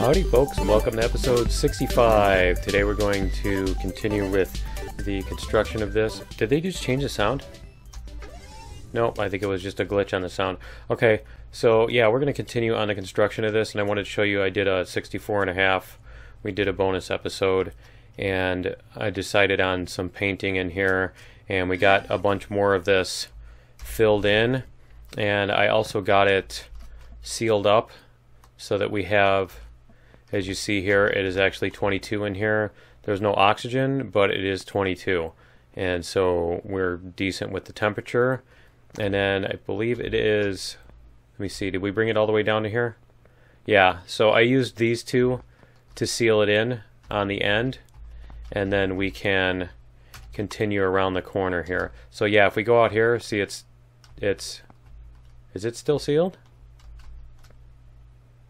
Howdy folks, welcome to episode 65. Today we're going to continue with the construction of this. Did they just change the sound? Nope, I think it was just a glitch on the sound. Okay, so yeah, we're going to continue on the construction of this, and I wanted to show you I did a 64.5. We did a bonus episode, and I decided on some painting in here, and we got a bunch more of this filled in, and I also got it sealed up so that we have, as you see here, it is actually 22 in here. There's no oxygen, but it is 22. And so we're decent with the temperature. And then I believe it is, let me see, did we bring it all the way down to here? Yeah, so I used these two to seal it in on the end. And then we can continue around the corner here. So yeah, if we go out here, see is it still sealed?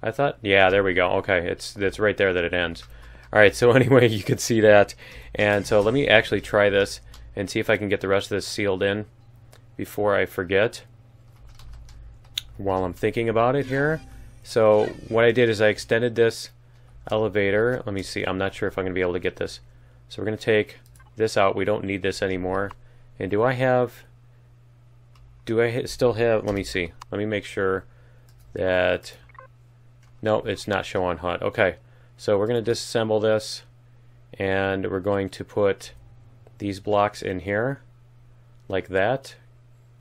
I thought, yeah, there we go. Okay, it's right there that it ends. All right, so anyway, you can see that. And so let me actually try this and see if I can get the rest of this sealed in before I forget while I'm thinking about it here. So what I did is I extended this elevator. Let me see. I'm not sure if I'm going to be able to get this. So we're going to take this out. We don't need this anymore. And do I still have, let me see. Let me make sure that, no, it's not show on HUD. Okay, so we're going to disassemble this, and we're going to put these blocks in here, like that,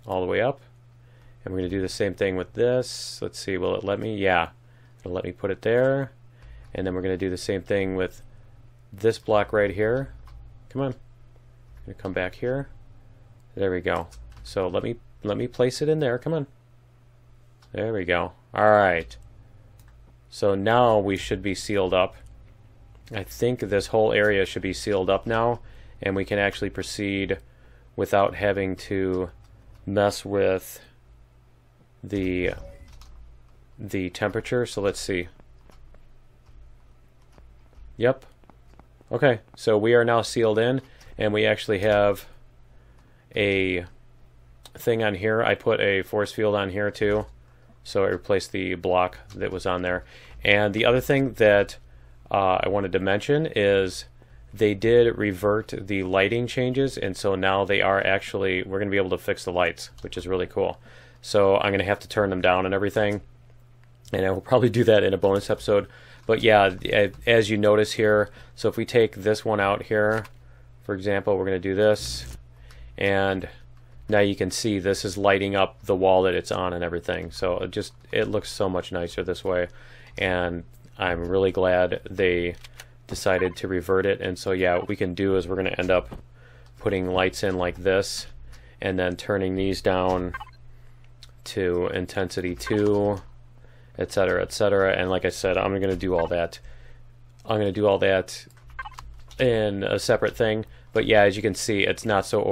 all the way up. And we're going to do the same thing with this. Let's see, will it let me? Yeah, it'll let me put it there. And then we're going to do the same thing with this block right here. Come on. I'm going to come back here. There we go. So let me place it in there. Come on. There we go. All right. So now we should be sealed up. I think this whole area should be sealed up now, and we can actually proceed without having to mess with the temperature. So let's see. Yep. Okay, so we are now sealed in, and we actually have a thing on here. I put a force field on here too. So I replaced the block that was on there. And the other thing that I wanted to mention is they did revert the lighting changes, and so now they are actually, we're going to be able to fix the lights, which is really cool. So I'm going to have to turn them down and everything, and I will probably do that in a bonus episode. But yeah, as you notice here, so if we take this one out here, for example, we're going to do this, and now you can see this is lighting up the wall that it's on and everything. So it looks so much nicer this way. And I'm really glad they decided to revert it. And so yeah, what we can do is we're going to end up putting lights in like this, and then turning these down to intensity 2, etc., etc. And like I said, I'm going to do all that. I'm going to do all that in a separate thing. But yeah, as you can see, it's not so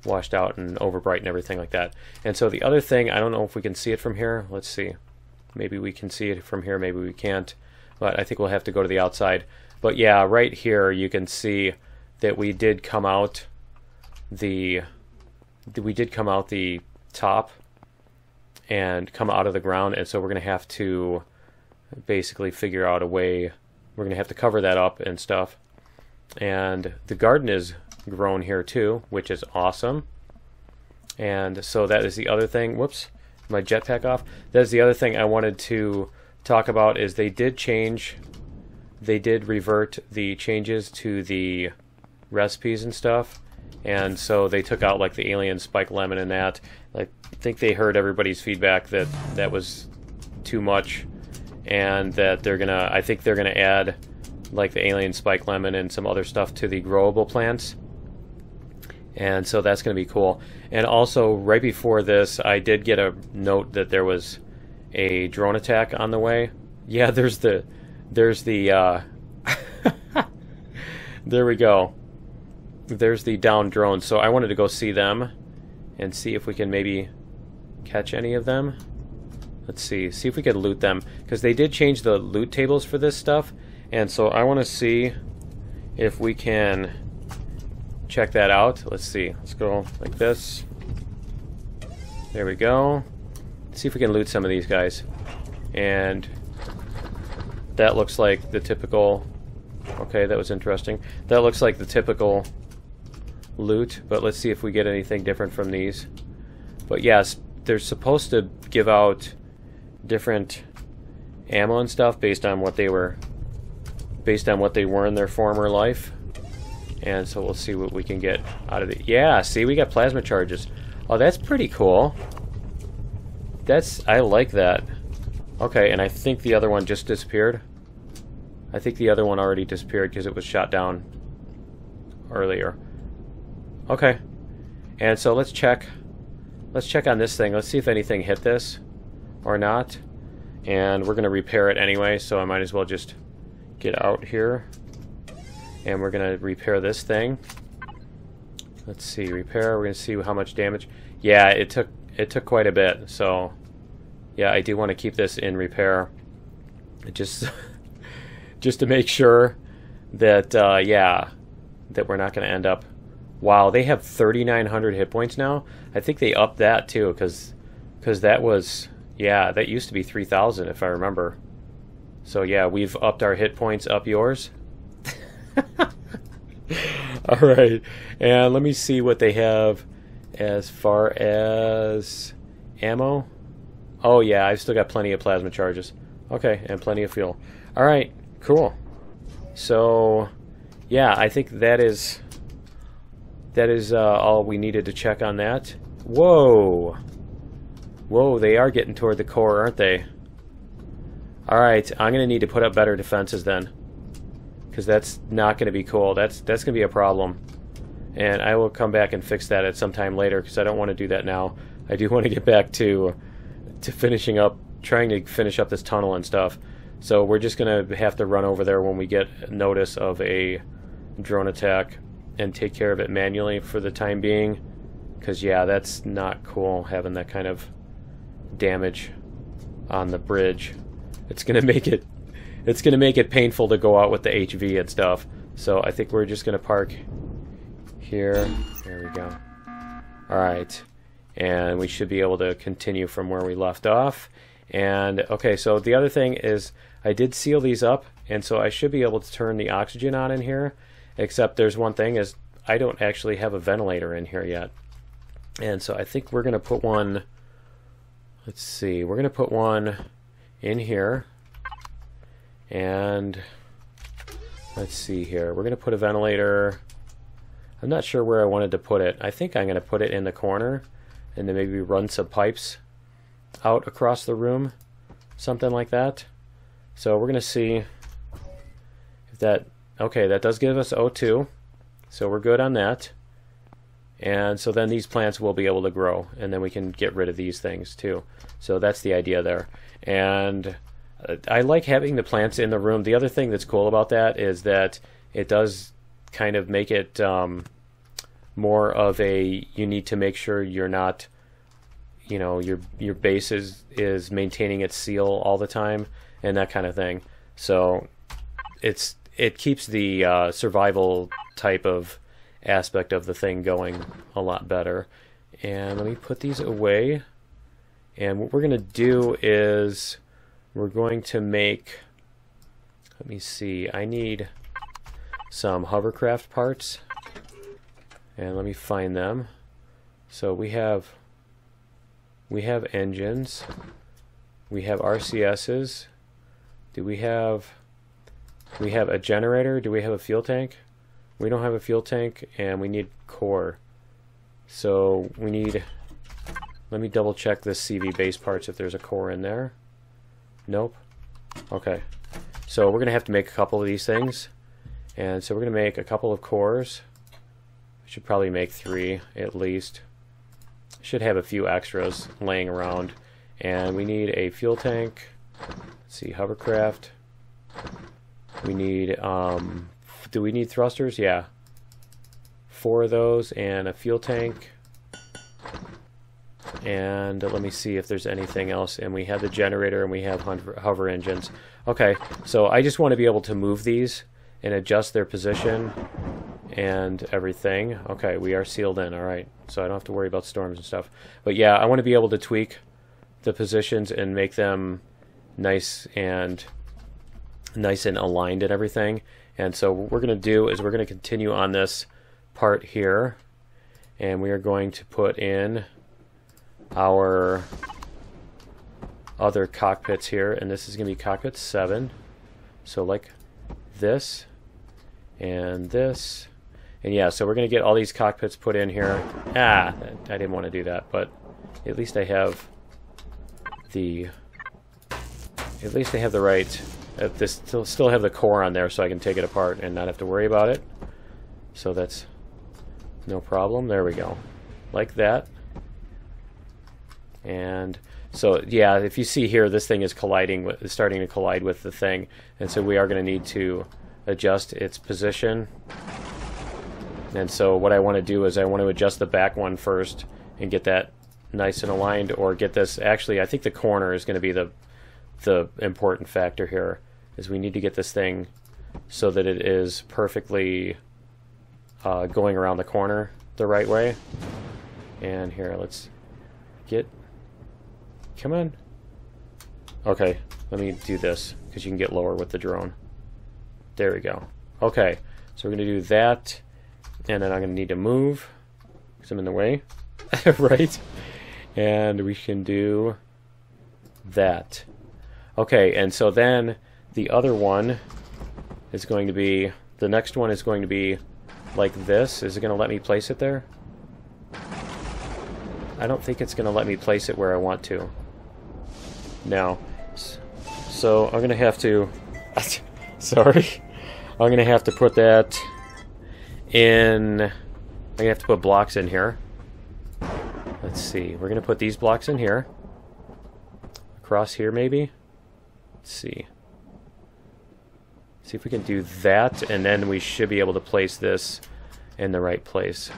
washed out and over bright and everything like that. And so the other thing, I don't know if we can see it from here. Let's see. Maybe we can see it from here, maybe we can't. But I think we'll have to go to the outside. But yeah, right here you can see that we did come out the top and come out of the ground, and so we're going to have to basically figure out a way. We're going to have to cover that up and stuff. And the garden is grown here too, which is awesome. And so that is the other thing. Whoops, my jetpack off. That's the other thing I wanted to talk about, is they did revert the changes to the recipes and stuff. And so they took out like the alien spike lemon and that. I think they heard everybody's feedback that that was too much, and that I think they're gonna add like the alien spike lemon and some other stuff to the growable plants. And so that's going to be cool. And also, right before this, I did get a note that there was a drone attack on the way. Yeah, there's the there we go. There's the downed drones. So I wanted to go see them and see if we can maybe catch any of them. Let's see if we could loot them, because they did change the loot tables for this stuff. And so I want to see if we can check that out. Let's see. Let's go like this. There we go. Let's see if we can loot some of these guys. And that looks like the typical... Okay, that was interesting. That looks like the typical loot, but let's see if we get anything different from these. But yes, they're supposed to give out different ammo and stuff based on what they were in their former life. And so we'll see what we can get out of it. Yeah, see, we got plasma charges. Oh, that's pretty cool. I like that. Okay, and I think the other one just disappeared. I think the other one already disappeared because it was shot down earlier. Okay. And so let's check on this thing. Let's see if anything hit this or not. And we're going to repair it anyway, so I might as well just get out here. And we're going to repair this thing. Let's see, repair. We're going to see how much damage. Yeah, it took quite a bit. So, yeah, I do want to keep this in repair. Just to make sure that, yeah, that we're not going to end up... Wow, they have 3,900 hit points now. I think they upped that too, because that was... Yeah, that used to be 3,000 if I remember. So yeah, we've upped our hit points. Up yours. Alright, and let me see what they have as far as ammo. Oh yeah, I've still got plenty of plasma charges. Okay, and plenty of fuel. Alright, cool. So, yeah, I think that is all we needed to check on that. Whoa! Whoa, they are getting toward the core, aren't they? Alright, I'm going to need to put up better defenses then. Because that's not going to be cool. That's going to be a problem. And I will come back and fix that at some time later, because I don't want to do that now. I do want to get back to finishing up, trying to finish up this tunnel and stuff. So we're just going to have to run over there when we get notice of a drone attack and take care of it manually for the time being. Because, yeah, that's not cool, having that kind of damage on the bridge. It's going to make it painful to go out with the HV and stuff. So I think we're just going to park here. There we go. Alright. And we should be able to continue from where we left off. And, okay, so the other thing is I did seal these up, and so I should be able to turn the oxygen on in here. Except there's one thing, is I don't actually have a ventilator in here yet. And so I think we're going to put one... Let's see. We're going to put one in here. And let's see here. We're going to put a ventilator. I'm not sure where I wanted to put it. I think I'm going to put it in the corner and then maybe run some pipes out across the room. Something like that. So we're going to see if that... Okay, that does give us O2. So we're good on that. And so then these plants will be able to grow. And then we can get rid of these things too. So that's the idea there. And... I like having the plants in the room. The other thing that's cool about that is that it does kind of make it more of a, you need to make sure you're not, you know, your base is maintaining its seal all the time and that kind of thing. So it keeps the survival type of aspect of the thing going a lot better. And let me put these away. And what we're going to do is... We're going to make, let me see, I need some hovercraft parts, and let me find them. So we have engines, we have RCSs, we have a generator, do we have a fuel tank? We don't have a fuel tank, and we need core. So we need, let me double check this CV base parts if there's a core in there. Nope. Okay. So we're going to have to make a couple of these things. And so we're going to make a couple of cores. We should probably make 3 at least. Should have a few extras laying around. And we need a fuel tank. Let's see, hovercraft. We need, do we need thrusters? Yeah. 4 of those and a fuel tank. And let me see if there's anything else. And we have the generator and we have hover engines. Okay, so I just want to be able to move these and adjust their position and everything. Okay, we are sealed in, alright. So I don't have to worry about storms and stuff. But yeah, I want to be able to tweak the positions and make them nice and nice and aligned and everything. And so what we're going to do is we're going to continue on this part here, and we are going to put in our other cockpits here, and this is going to be cockpit 7. So like this and this, and yeah, so we're going to get all these cockpits put in here. I didn't want to do that, but at least I have the right. This still have the core on there, so I can take it apart and not have to worry about it. So that's no problem. There we go, like that. And so yeah, if you see here, this thing is starting to collide with the thing, and so we are going to need to adjust its position. And so what I want to do is I want to adjust the back one first and get that nice and aligned, or get this. Actually, I think the corner is going to be the important factor here, is we need to get this thing so that it is perfectly going around the corner the right way. And here, let's get, come on. Okay, let me do this, because you can get lower with the drone. There we go. Okay, so we're going to do that, and then I'm going to need to move, because I'm in the way, right? And we can do that. Okay, and so then the other one is going to be, the next one is going to be like this. Is it going to let me place it there? I don't think it's going to let me place it where I want to. No. So I'm going to have to, sorry, I'm going to have to put that in, I'm going to have to put blocks in here. Let's see, we're going to put these blocks in here. Across here maybe? Let's see. See if we can do that, and then we should be able to place this in the right place.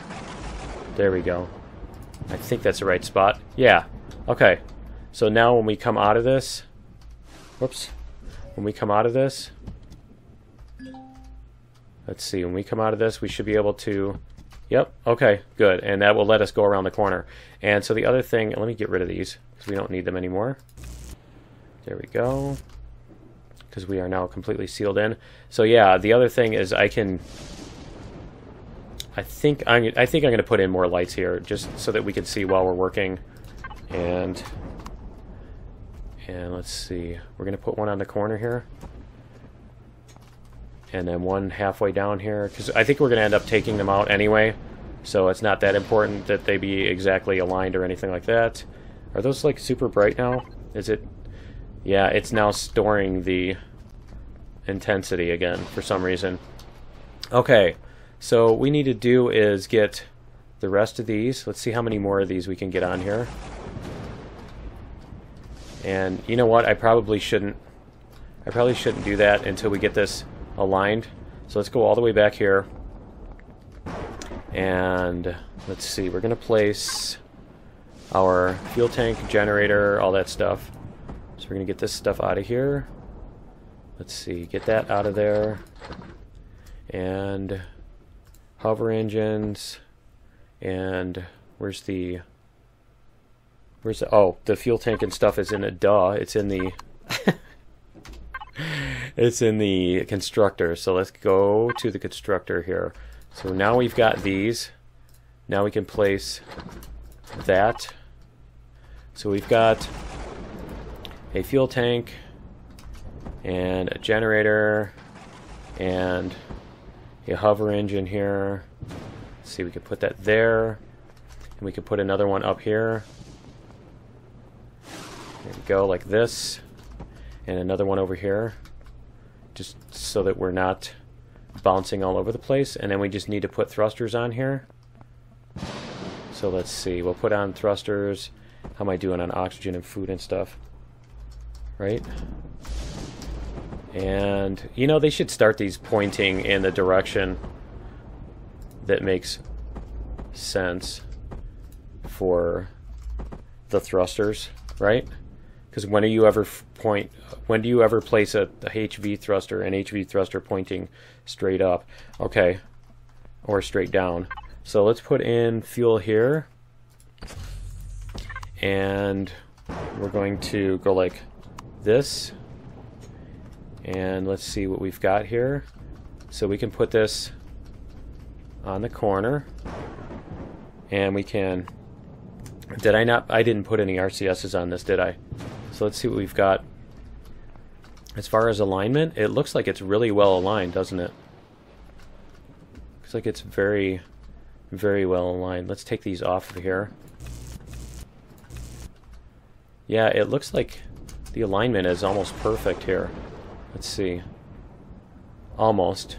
There we go. I think that's the right spot. Yeah. Okay. So now when we come out of this, whoops. When we come out of this, let's see, when we come out of this, we should be able to, yep, okay, good. And that will let us go around the corner. And so the other thing, let me get rid of these, because we don't need them anymore. There we go. Because we are now completely sealed in. So yeah, the other thing is I think I'm going to put in more lights here, just so that we can see while we're working. And let's see, we're going to put one on the corner here, and then one halfway down here, because I think we're going to end up taking them out anyway, so it's not that important that they be exactly aligned or anything like that. Are those like super bright now? Is it? Yeah, it's now storing the intensity again for some reason. Okay, so what we need to do is get the rest of these. Let's see how many more of these we can get on here. And you know what? I probably shouldn't do that until we get this aligned. So let's go all the way back here. And let's see, we're going to place our fuel tank, generator, all that stuff. So we're going to get this stuff out of here. Let's see, get that out of there. And hover engines. And where's the, oh, the fuel tank and stuff is in a, it's in the, it's in the constructor. So let's go to the constructor here. So now we've got these. Now we can place that. So we've got a fuel tank and a generator and a hover engine here. Let's see, we could put that there, and we could put another one up here. There we go, like this, and another one over here, just so that we're not bouncing all over the place. And then we just need to put thrusters on here. So let's see, we'll put on thrusters. How am I doing on oxygen and food and stuff? Right? And, you know, they should start these pointing in the direction that makes sense for the thrusters, right? Because when do you ever place a HV thruster, an HV thruster pointing straight up? Okay, or straight down. So let's put in fuel here, and we're going to go like this, And let's see what we've got here. So we can put this on the corner, and we can, did I not, I didn't put any RCSs on this, did I? So let's see what we've got. As far as alignment, it looks like it's really well aligned, doesn't it? Looks like it's very, very well aligned. Let's take these off of here. Yeah, it looks like the alignment is almost perfect here. Let's see. Almost.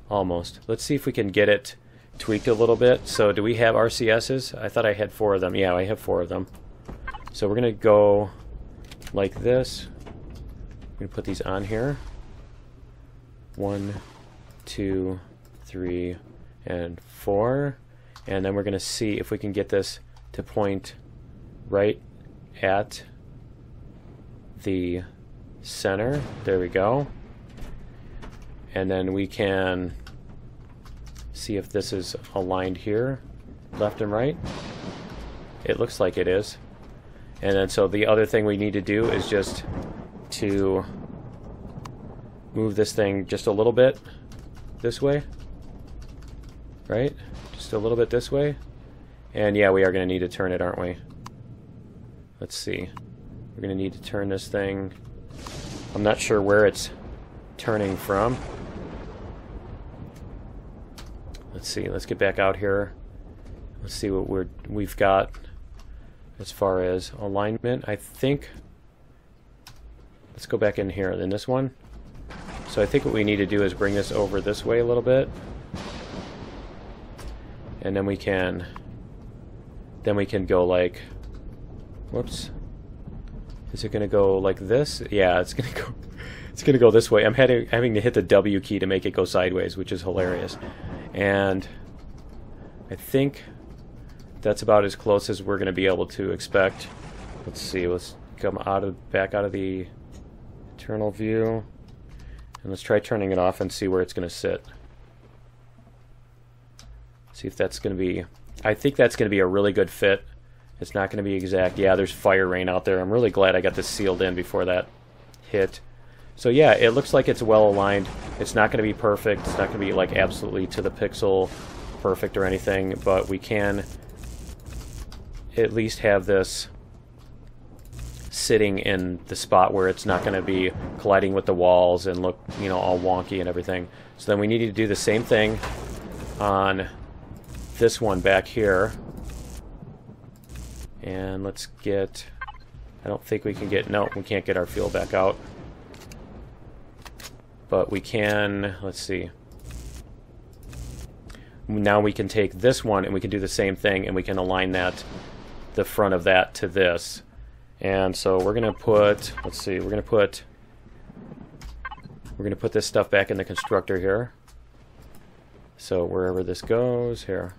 Almost. Let's see if we can get it tweaked a little bit. So do we have RCSs? I thought I had 4 of them. Yeah, I have 4 of them. So we're going to go like this. I'm going to put these on here. 1, 2, 3, and 4. And then we're going to see if we can get this to point right at the center. There we go. And then we can see if this is aligned here, left and right. It looks like it is. And then so the other thing we need to do is just to move this thing just a little bit this way, right? Just a little bit this way. And yeah, we are going to need to turn it, aren't we? Let's see. We're going to need to turn this thing. I'm not sure where it's turning from. Let's see. Let's get back out here. Let's see what we've got as far as alignment. I think. Let's go back in here in this one. So I think what we need to do is bring this over this way a little bit, and then we can go like. Whoops. Is it going to go like this? Yeah, it's going to go. It's going to go this way. I'm having to hit the W key to make it go sideways, which is hilarious. And I think that's about as close as we're going to be able to expect. Let's see. Let's come back out of the internal view, and let's try turning it off and see where it's going to sit. See if that's going to be. I think that's going to be a really good fit. It's not going to be exact. Yeah, there's fire rain out there. I'm really glad I got this sealed in before that hit. So yeah, it looks like it's well aligned. It's not going to be perfect. It's not going to be like absolutely to the pixel perfect or anything, but we can at least have this sitting in the spot where it's not going to be colliding with the walls and look, you know, all wonky and everything. So then we need to do the same thing on this one back here. And let's get, I don't think we can get, no, we can't get our fuel back out. But we can, let's see. Now we can take this one and we can do the same thing, and we can align that, the front of that to this. And so we're going to put, let's see, we're going to put this stuff back in the constructor here. So wherever this goes, here,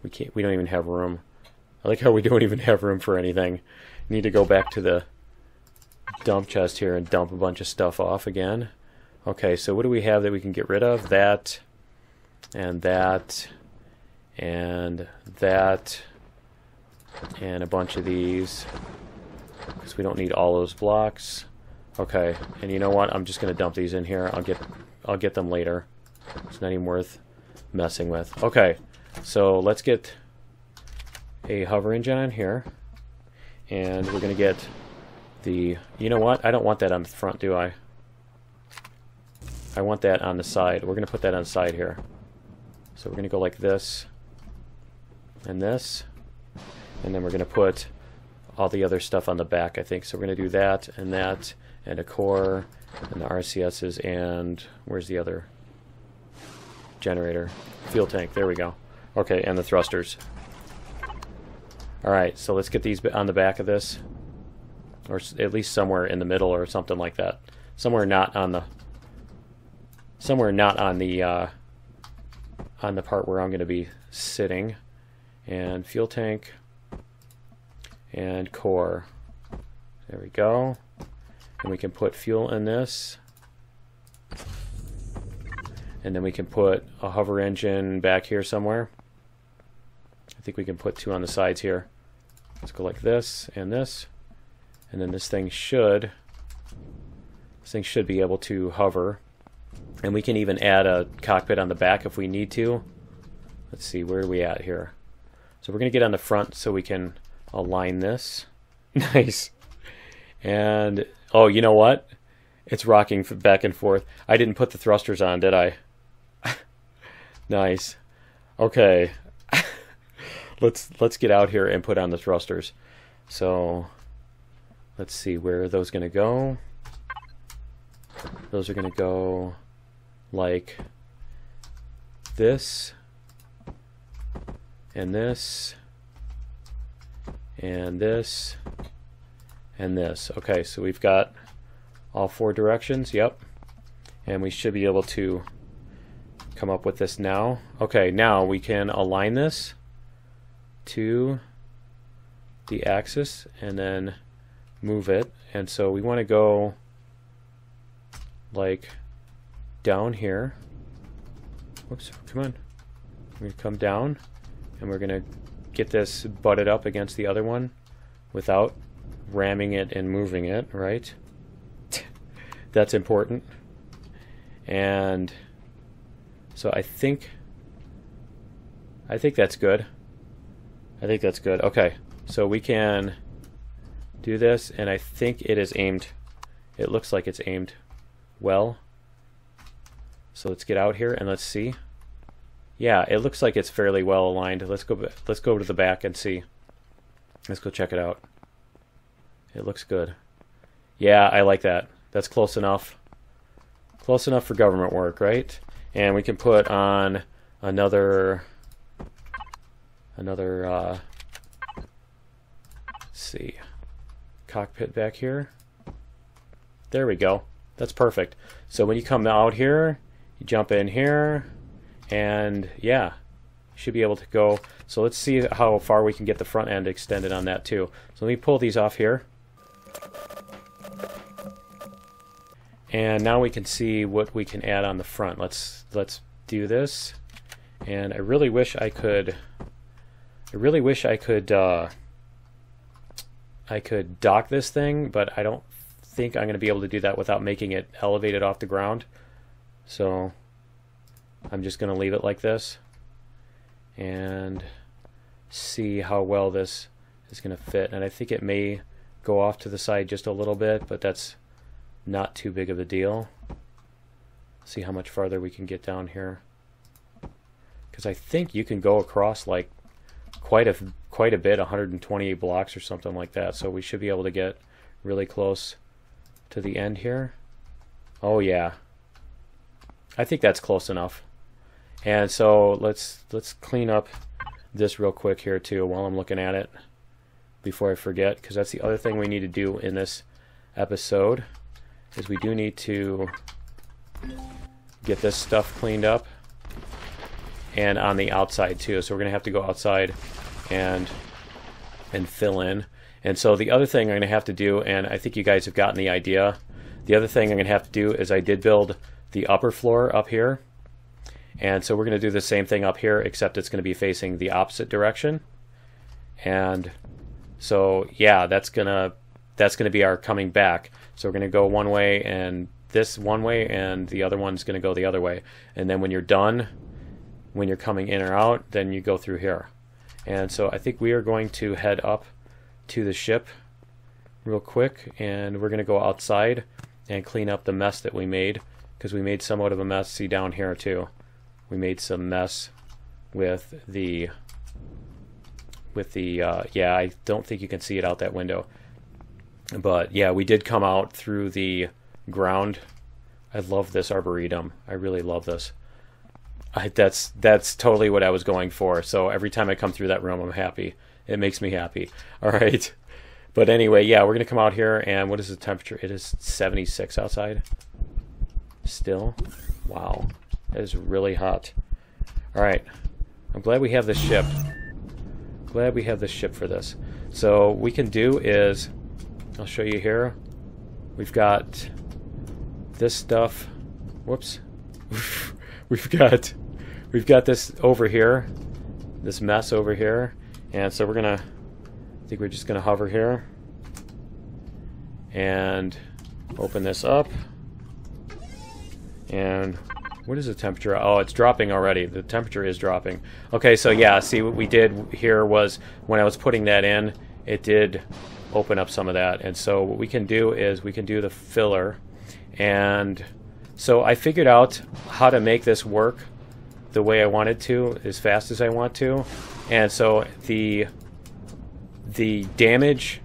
we don't even have room. I like how we don't even have room for anything. Need to go back to the dump chest here and dump a bunch of stuff off again. Okay, so what do we have that we can get rid of? That, and that, and that, and a bunch of these, because we don't need all those blocks. Okay, and you know what? I'm just going to dump these in here. I'll get them later. It's not even worth messing with. Okay, so let's get a hover engine on here, and we're going to get the, you know what? I don't want that on the front, do I? I want that on the side. We're going to put that on the side here. So we're going to go like this, and this, and then we're going to put all the other stuff on the back, I think. So we're going to do that, and a core, and the RCSs, and where's the other generator? Fuel tank, there we go. Okay, and the thrusters. Alright, so let's get these on the back of this, or at least somewhere in the middle or something like that. Somewhere not on the part where I'm going to be sitting. And fuel tank and core. There we go. And we can put fuel in this. And then we can put a hover engine back here somewhere. I think we can put 2 on the sides here. Let's go like this and this. And then this thing should This thing should be able to hover. And we can even add a cockpit on the back if we need to. Let's see, where are we at here? So we're going to get on the front so we can align this. Nice. And, oh, you know what? It's rocking back and forth. I didn't put the thrusters on, did I? Nice. Okay. Let's get out here and put on the thrusters. So, let's see, where are those going to go? Those are going to go like this, and this, and this, and this. Okay, so we've got all 4 directions, yep. And we should be able to come up with this now. Okay, now we can align this to the axis and then move it. And so we want to go like down here. Whoops, come on. We're going to come down and we're going to get this butted up against the other one without ramming it and moving it, right? That's important. And so I think that's good. I think that's good. Okay, so we can do this, and I think it is aimed. It looks like it's aimed well. So let's get out here and let's see. Yeah, it looks like it's fairly well aligned. Let's go to the back and see. Let's go check it out. It looks good. Yeah, I like that. That's close enough. Close enough for government work, right? And we can put on another let's see, cockpit back here. There we go. That's perfect. So when you come out here, you jump in here, and yeah, you should be able to go. So let's see how far we can get the front end extended on that too. So let me pull these off here. And now we can see what we can add on the front. Let's do this. And I really wish I could dock this thing, but I don't think I'm going to be able to do that without making it elevated off the ground. So I'm just going to leave it like this and see how well this is going to fit. And I think it may go off to the side just a little bit, but that's not too big of a deal. See how much farther we can get down here, because I think you can go across like quite a bit, 128 blocks or something like that. So we should be able to get really close to the end here. Oh yeah, I think that's close enough. And so let's clean up this real quick here too while I'm looking at it before I forget, because that's the other thing we need to do in this episode, is we do need to get this stuff cleaned up, and on the outside too. So we're gonna have to go outside and fill in. And so the other thing I'm gonna have to do, and I think you guys have gotten the idea, the other thing I'm gonna have to do is I did build the upper floor up here, and so we're gonna do the same thing up here, except it's gonna be facing the opposite direction. And so yeah, that's gonna be our coming back. So we're gonna go one way, and this one way, and the other one's gonna go the other way. And then when you're done, when you're coming in or out, then you go through here. And so I think we are going to head up to the ship real quick, and we're going to go outside and clean up the mess that we made, because we made somewhat of a mess. See down here too, we made some mess with the yeah, I don't think you can see it out that window, but yeah, we did come out through the ground. I love this arboretum. I really love this. That's totally what I was going for. So every time I come through that room, I'm happy. It makes me happy. All right. But anyway, yeah, we're going to come out here, and what is the temperature? It is 76 outside. Still. Wow. That is really hot. All right. I'm glad we have this ship. Glad we have this ship for this. So what we can do is, I'll show you here. We've got this stuff. Whoops. We've got this over here, this mess over here, and so I think we're just gonna hover here and open this up And what is the temperature? Oh, it's dropping already. The temperature is dropping. Okay, so yeah, see what we did here was when I was putting that in, it did open up some of that. And so what we can do is we can do the filler. And so I figured out how to make this work the way I wanted to, as fast as I want to. And so the damage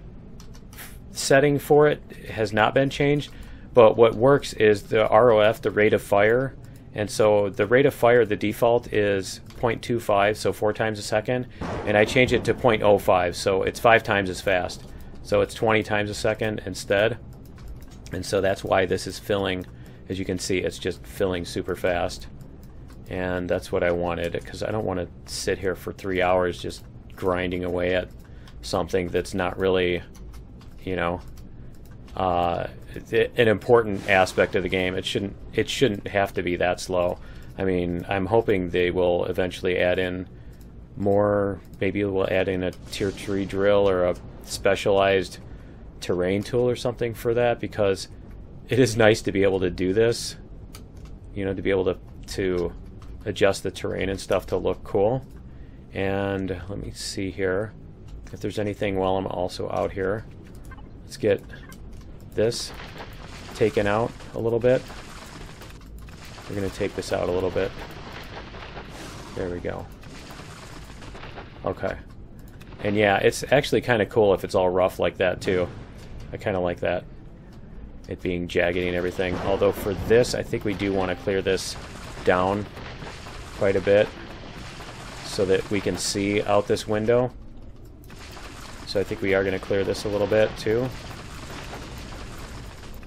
setting for it has not been changed, but what works is the ROF, the rate of fire. And so the rate of fire, the default is 0.25, so 4 times a second, and I change it to 0.05, so it's 5 times as fast. So it's 20 times a second instead. And so that's why this is filling. As you can see, it's just filling super fast. And that's what I wanted, because I don't want to sit here for 3 hours just grinding away at something that's not really, you know, an important aspect of the game. It shouldn't have to be that slow. I mean, I'm hoping they will eventually add in more. Maybe we'll add in a tier 3 drill or a specialized terrain tool or something for that, because it is nice to be able to do this, you know, to be able to adjust the terrain and stuff to look cool. And let me see here if there's anything while I'm also out here. Let's get this taken out a little bit. We're going to take this out a little bit. There we go. Okay. And yeah, it's actually kind of cool if it's all rough like that too. I kind of like that. It being jaggedy and everything. Although for this, I think we do want to clear this down quite a bit so that we can see out this window. So I think we are going to clear this a little bit too.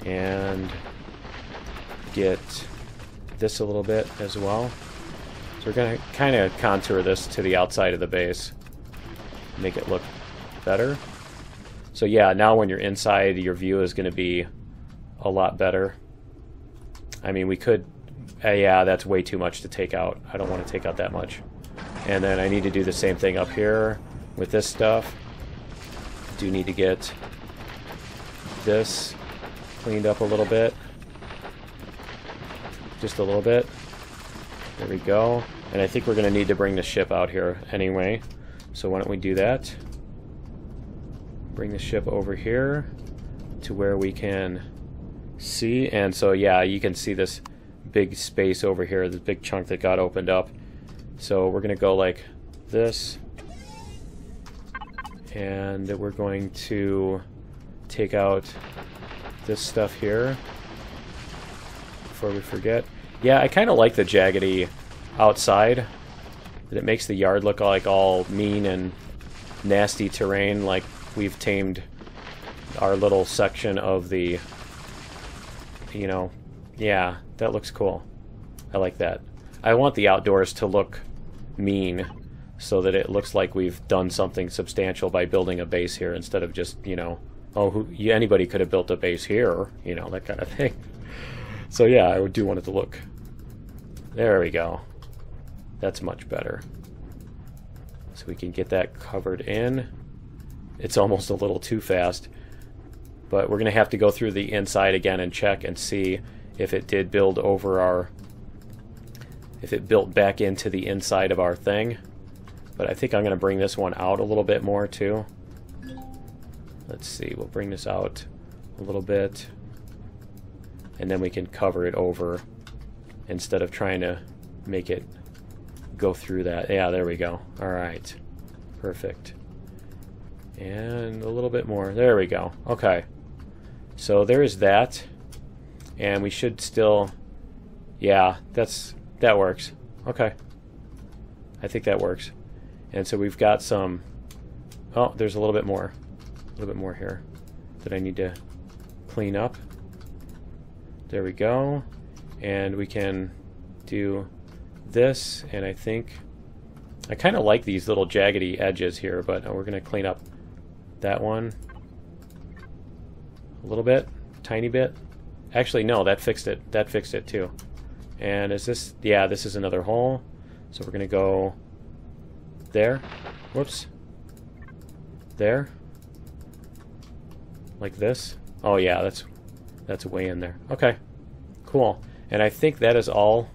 And get this a little bit as well. So we're going to kind of contour this to the outside of the base. Make it look better. So yeah, now when you're inside, your view is going to be a lot better. I mean, we could... yeah, that's way too much to take out. I don't want to take out that much. And then I need to do the same thing up here with this stuff. I do need to get this cleaned up a little bit. Just a little bit. There we go. And I think we're going to need to bring the ship out here anyway. So why don't we do that? Bring the ship over here to where we can see. And so yeah, you can see this big space over here, this big chunk that got opened up. So we're going to go like this. And we're going to take out this stuff here before we forget. Yeah, I kind of like the jaggedy outside. It makes the yard look like all mean and nasty terrain, like we've tamed our little section of the, you know, yeah, that looks cool. I like that. I want the outdoors to look mean so that it looks like we've done something substantial by building a base here instead of just, you know, oh, anybody could have built a base here, you know, that kind of thing. So yeah, I do want it to look. There we go. That's much better. So we can get that covered in. It's almost a little too fast, but we're going to have to go through the inside again and check and see if it did build over our, if it built back into the inside of our thing. But I think I'm going to bring this one out a little bit more too. Let's see, we'll bring this out a little bit, and then we can cover it over instead of trying to make it go through that. Yeah, there we go. All right, perfect. And a little bit more. There we go. Okay, so there is that, and we should still, yeah, that works. Okay, I think that works. And so we've got some, oh, there's a little bit more here that I need to clean up. There we go. And we can do this, and I think I kind of like these little jaggedy edges here, but we're going to clean up that one a little bit, tiny bit. Actually, no, that fixed it. That fixed it too. And is this, yeah, this is another hole. So we're going to go there. Whoops. There. Like this. Oh yeah, that's way in there. Okay. Cool. And I think that is all.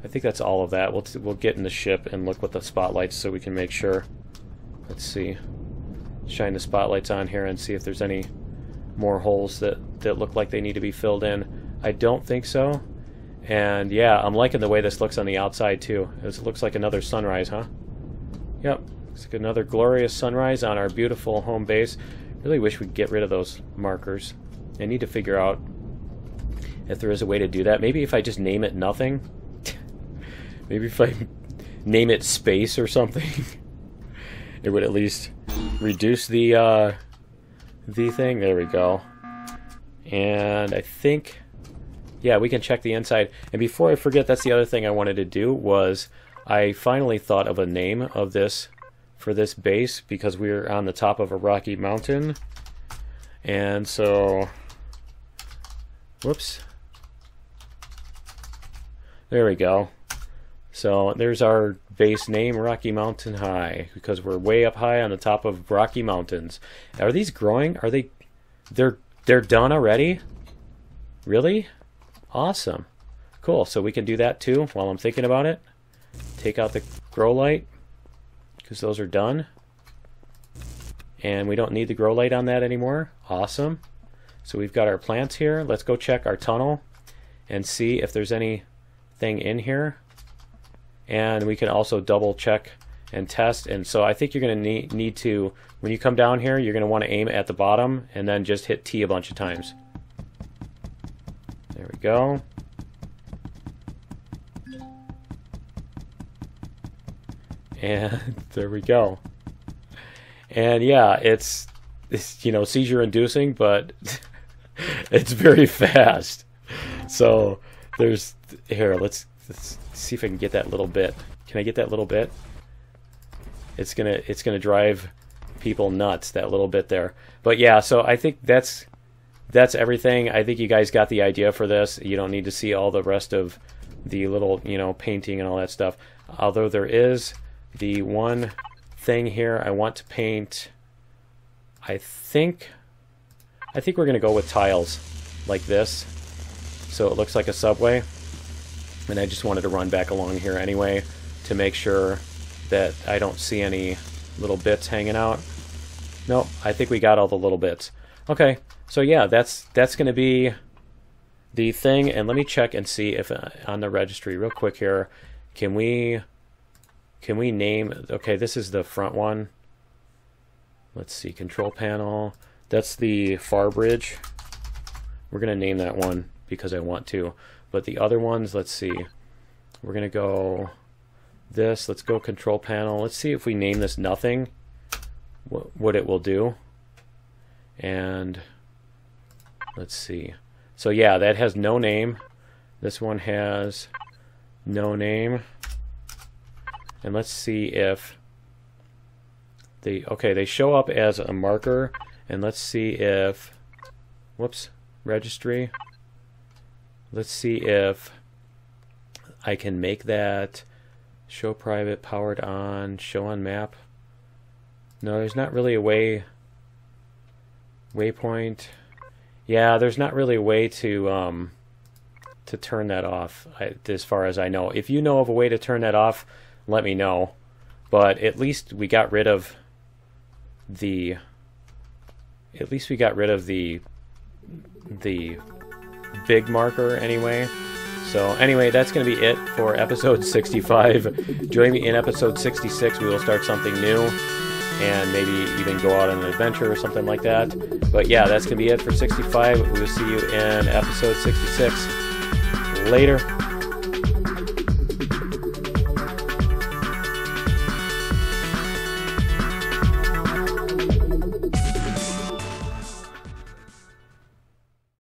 I think that's all of that. We'll get in the ship and look with the spotlights so we can make sure. Let's see. Shine the spotlights on here and see if there's any more holes that look like they need to be filled in. I don't think so. And yeah, I'm liking the way this looks on the outside too. It looks like another sunrise, huh? Yep. Looks like another glorious sunrise on our beautiful home base. Really wish we'd get rid of those markers. I need to figure out if there is a way to do that. Maybe if I just name it nothing. Maybe if I name it space or something, it would at least reduce the thing. There we go. And I think, yeah, we can check the inside. And before I forget, that's the other thing I wanted to do was I finally thought of a name of this for this base because we're on the top of a rocky mountain. And so, whoops. There we go. So there's our base name, Rocky Mountain High, because we're way up high on the top of Rocky Mountains. Are these growing? Are they? They're done already? Really? Awesome. Cool. So we can do that too while I'm thinking about it. Take out the grow light because those are done. And we don't need the grow light on that anymore. Awesome. So we've got our plants here. Let's go check our tunnel and see if there's anything in here. And we can also double check and test. And so I think you're going to need to, when you come down here, you're going to want to aim at the bottom and then just hit T a bunch of times. There we go. And there we go. And yeah, it's you know, seizure inducing, but it's very fast. So there's here, let's see if I can get that little bit. Can I get that little bit? It's gonna drive people nuts, that little bit there. But yeah, so I think that's everything. I think you guys got the idea for this. You don't need to see all the rest of the little, you know, painting and all that stuff. Although there is the one thing here I want to paint. I think we're gonna go with tiles like this, so it looks like a subway. And I just wanted to run back along here anyway to make sure that I don't see any little bits hanging out. Nope, I think we got all the little bits. Okay, so yeah, that's going to be the thing. And let me check and see if on the registry real quick here, can we name, okay, this is the front one. Let's see, control panel. That's the far bridge. We're going to name that one because I want to. But the other ones, let's see. We're going to go this. Let's go control panel. Let's see if we name this nothing, what it will do. And let's see. So yeah, that has no name. This one has no name. And let's see if they show up as a marker. And let's see if, whoops, registry. Let's see if I can make that show private, powered on, show on map. No, there's not really a waypoint. Yeah, there's not really a way to turn that off, as far as I know. If you know of a way to turn that off, let me know. But at least we got rid of the big marker anyway. So anyway, that's going to be it for episode 65. Join me in episode 66. We will start something new and maybe even go out on an adventure or something like that. But yeah, that's going to be it for 65. We will see you in episode 66. Later.